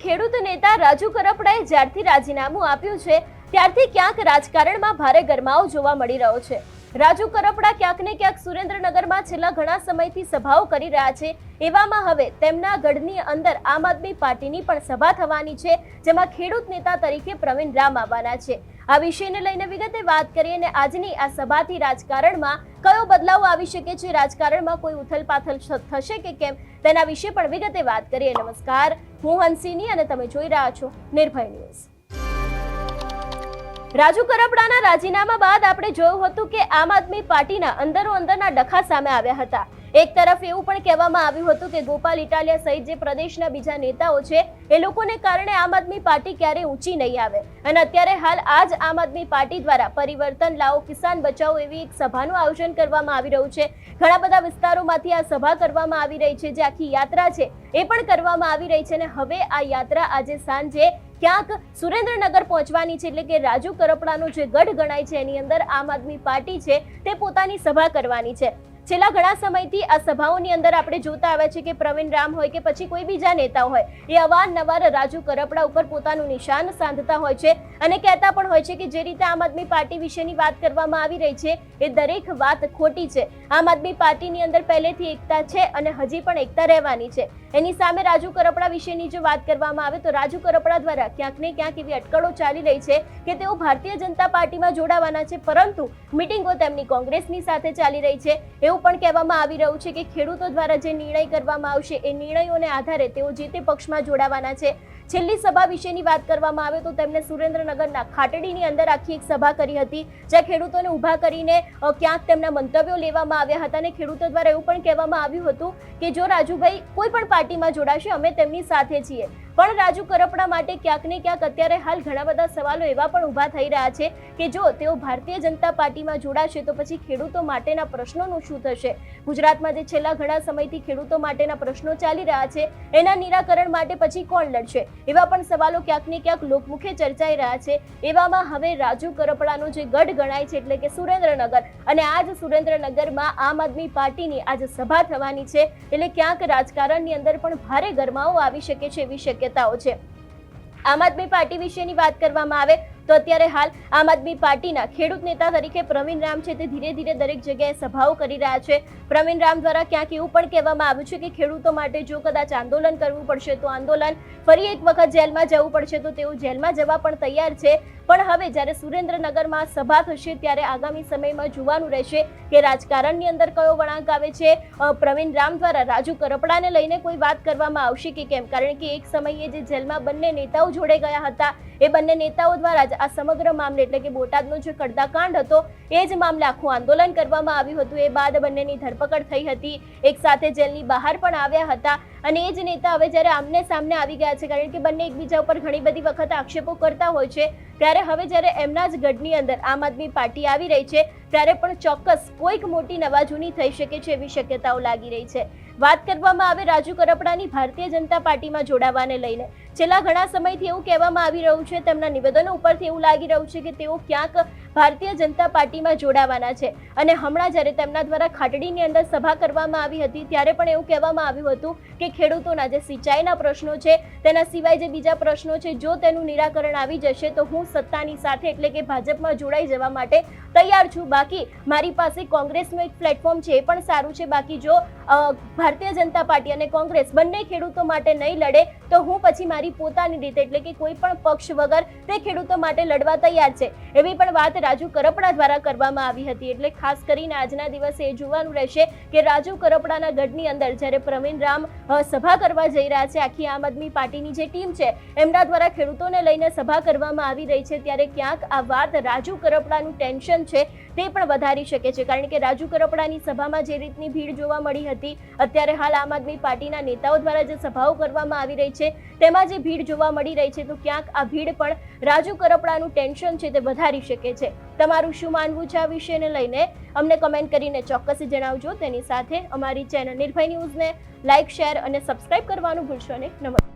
ખેડૂત નેતા રાજુ કરપડાએ જ્યારથી રાજીનામું આપ્યું છે ત્યારથી ક્યાંક રાજકારણમાં ભારે ગરમાવો જોવા મળી રહ્યો છે। રાજુ કરપડા ક્યાંક ને ક્યાંક સુરેન્દ્રનગરમાં છેલ્લા ઘણા સમયથી સભાઓ કરી રહ્યા છે। એવામાં હવે તેમના ગઢની અંદર આમ આદમી પાર્ટીની પણ સભા થવાની છે, જેમાં ખેડૂત નેતા તરીકે પ્રવીણ રામ આવવાના છે। આ વિષયને લઈને વિગતે વાત કરીએ અને આજની આ સભાથી રાજકારણમાં કયો બદલાવ આવી શકે છે, રાજકારણમાં કોઈ ઉથલપાથલ થશે કે કેમ, તેના વિશે પણ વિગતે વાત કરીએ। નમસ્કાર, હું હંસિની અને તમે જોઈ રહ્યા છો નિર્ભય ન્યૂઝ। રાજુ કરપડાના રાજીનામા બાદ આપણે જોયું હતું કે આમ આદમી પાર્ટીના અંદરો અંદરના ડખા સામે આવ્યા હતા। એક તરફ એવું પણ કહેવામાં આવ્યું હતું કે ગોપાલ ઇટાલિયા સહિત જે પ્રદેશના બીજા નેતાઓ છે એ લોકોને કારણે આમ આદમી પાર્ટી ક્યારે ઊંચી નહીં આવે, અને અત્યારે હાલ આજ આમ આદમી પાર્ટી દ્વારા પરિવર્તન લાવો કિસાન બચાવો એવી એક સભાનું આયોજન કરવામાં આવી રહ્યું છે। ઘણા બધા વિસ્તારોમાંથી આ સભા કરવામાં આવી રહી છે, જે આખી યાત્રા છે એ પણ કરવામાં આવી રહી છે અને હવે આ યાત્રા આજે સાંજે ક્યાંક સુરેન્દ્રનગર પહોંચવાની છે, એટલે કે રાજુ કરપડાનો જે ગઢ ગણાય છે એની અંદર આમ આદમી પાર્ટી છે તે પોતાની સભા કરવાની છે। છેલ્લા ઘણા સમયથી આ સભાઓની અંદર આપણે જોતા આવ્યા છે કે પ્રવીણ રામ હોય કે પછી કોઈ બીજા નેતા હોય એ અવારનવાર રાજુ કરપડા ઉપર પોતાનું નિશાન સાધતા હોય છે અને કહેતા પણ હોય છે કે જે રીતે આમ આદમી પાર્ટી વિશેની વાત કરવામાં આવી રહી છે એ દરેક વાત ખોટી છે। આમ આદમી પાર્ટીની અંદર પહેલેથી એકતા છે અને હજી પણ એકતા રહેવાની છે। એની સામે રાજુ કરપડા વિશેની જો વાત કરવામાં આવે તો રાજુ કરપડા દ્વારા ક્યાંક ને ક્યાંક એવી અટકળો ચાલી રહી છે કે તેઓ ભારતીય જનતા પાર્ટીમાં જોડાવાના છે, પરંતુ મિટિંગો તેમની કોંગ્રેસની સાથે ચાલી રહી છે। એવું પણ કહેવામાં આવી રહ્યું છે કે ખેડૂતો દ્વારા જે નિર્ણય કરવામાં આવશે એ નિર્ણયોને આધારે તેઓ જે તે પક્ષમાં જોડાવાના છે। છેલ્લી સભા વિશેની વાત કરવામાં આવે તો તેમણે સુરેન્દ્રનગરના ખાટડીની અંદર આખી એક સભા કરી હતી, જ્યાં ખેડૂતોને ઊભા કરીને ક્યાંક તેમના મંતવ્યો લેવામાં આવ્યા હતા અને ખેડૂતો દ્વારા એવું પણ કહેવામાં આવ્યું હતું કે જો રાજુભાઈ કોઈ પણ પાર્ટીમાં જોડાશે અમે તેમની સાથે છીએ। પણ રાજુ કરપડા માટે ક્યાંક ને ક્યાંક અત્યારે હાલ ઘણા બધા સવાલો એવા પણ ઊભા થઈ રહ્યા છે કે જો તેઓ ભારતીય જનતા પાર્ટીમાં જોડાશે તો પછી ખેડૂતો માટેના પ્રશ્નોનું શું થશે। ગુજરાતમાં જે છેલ્લા ઘણા સમયથી ખેડૂતો માટેના પ્રશ્નો ચાલી રહ્યા છે એના નિરાકરણ માટે પછી કોણ લડશે, એવા પણ સવાલો ક્યાંક ને ક્યાંક લોકમુખે ચર્ચાઈ રહ્યા છે। એવામાં હવે રાજુ કરપડાનો જે ગઢ ગણાય છે એટલે કે સુરેન્દ્રનગર, અને આજ સુરેન્દ્રનગરમાં આમ આદમી પાર્ટીની આજે સભા થવાની છે, એટલે ક્યાંક રાજકારણની અંદર પણ ભારે ગરમાવો આવી શકે છે એવી શક્યતાઓ છે। આમ આદમી પાર્ટી વિશેની વાત કરવામાં આવે તો અત્યારે હાલ આમ આદમી પાર્ટીના ખેડૂત નેતા તરીકે પ્રવીણ રામ છે તે ધીરે ધીરે દરેક જગ્યાએ સભાઓ કરી રહ્યા છે। પ્રવીણ રામ દ્વારા ક્યાંક એવું પણ કહેવામાં આવ્યું છે કે ખેડૂતો માટે જો કદાચ આંદોલન કરવું પડશે તો આંદોલન, ફરી એક વખત જેલમાં જવું પડશે તો તેઓ જેલમાં જવા પણ તૈયાર છે। પણ હવે જ્યારે સુરેન્દ્રનગરમાં સભા થશે ત્યારે આગામી સમયમાં જોવાનું રહેશે કે રાજકારણની અંદર કયો વળાંક આવે છે। પ્રવીણ રામ દ્વારા રાજુ કરપડાને લઈને કોઈ વાત કરવામાં આવશે કે કેમ, કારણ કે એક સમયે જે જેલમાં બંને નેતાઓ જોડે ગયા હતા એ બંને નેતાઓ દ્વારા જ આ સમગ્ર મામલે એટલે કે બોટાદનો જે કડદાકાંડ હતો એ જ મામલે આખું આંદોલન કરવામાં આવ્યું હતું। એ બાદ બંનેની ધરપકડ થઈ હતી, એક સાથે જેલની બહાર પણ આવ્યા હતા અને એ જ નેતા હવે જ્યારે આમને સામને આવી ગયા છે, કારણ કે બંને એકબીજા ઉપર ઘણી બધી વખત આક્ષેપો કરતા હોય છે, ત્યારે હવે જ્યારે એમના જ ગઢની અંદર આમ આદમી પાર્ટી આવી રહી છે ત્યારે પણ ચોક્કસ કોઈક મોટી નવાજૂની થઈ શકે છે એવી શક્યતાઓ લાગી રહી છે। વાત કરવામાં આવે રાજુ કરપડાની ભારતીય જનતા પાર્ટીમાં જોડાવાને લઈને છેલ્લા ઘણા સમયથી એવું કહેવામાં આવી રહ્યું છે, તેમના નિવેદનો ઉપરથી એવું લાગી રહ્યું છે કે તેઓ ક્યાંક ભારતીય જનતા પાર્ટીમાં જોડાવાના છે। અને હમણાં જ્યારે તેમના દ્વારા ખાટડીની અંદર સભા કરવામાં આવી હતી ત્યારે પણ એવું કહેવામાં આવ્યું હતું કે ખેડૂતોના જે સિંચાઈના પ્રશ્નો છે તેના સિવાય જે બીજા પ્રશ્નો છે જો તેનું નિરાકરણ આવી જશે તો હું સત્તાની સાથે એટલે કે ભાજપમાં જોડાઈ જવા માટે તૈયાર છું। બાકી મારી પાસે કોંગ્રેસનું એક પ્લેટફોર્મ છે એ પણ સારું છે, બાકી જો ભારતીય જનતા પાર્ટી અને કોંગ્રેસ બંને ખેડૂતો માટે નહીં લડે તો હું પછી મારી પોતાની રીતે એટલે કે કોઈ પણ પક્ષ વગર તે ખેડૂતો માટે લડવા તૈયાર છે, એવી પણ વાત રાજુ કરપડા દ્વારા કરવામાં આવી હતી। એટલે ખાસ કરીને આજના દિવસે એ જોવાનું રહેશે કે રાજુ કરપડાના ગઢની અંદર જ્યારે પ્રવીણ રામ સભા કરવા જઈ રહ્યા છે, આખી આમ આદમી પાર્ટીની જે ટીમ છે એમના દ્વારા ખેડૂતોને લઈને સભા કરવામાં આવી રહી છે, ત્યારે ક્યાંક આ વાત રાજુ કરપડાનું ટેન્શન છે તે પણ વધારી શકે છે, કારણ કે રાજુ કરપડાની સભામાં જે રીતની ભીડ જોવા મળી હતી, અત્યારે હાલ આમ આદમી પાર્ટીના નેતાઓ દ્વારા જે સભાઓ કરવામાં આવી રહી છે તેમાં જે ભીડ જોવા મળી રહી છે તો ક્યાંક આ ભીડ પણ રાજુ કરપડાનું ટેન્શન છે તે વધારી શકે છે। તમારું શું માનવું છે આ વિષયને લઈને અમને કમેન્ટ કરીને ચોક્કસ જણાવજો। તેની સાથે અમારી ચેનલ નિર્ભય ન્યૂઝને લાઇક, શેર અને સબસ્ક્રાઇબ કરવાનું ભૂલશો નહીં। નમસ્કાર।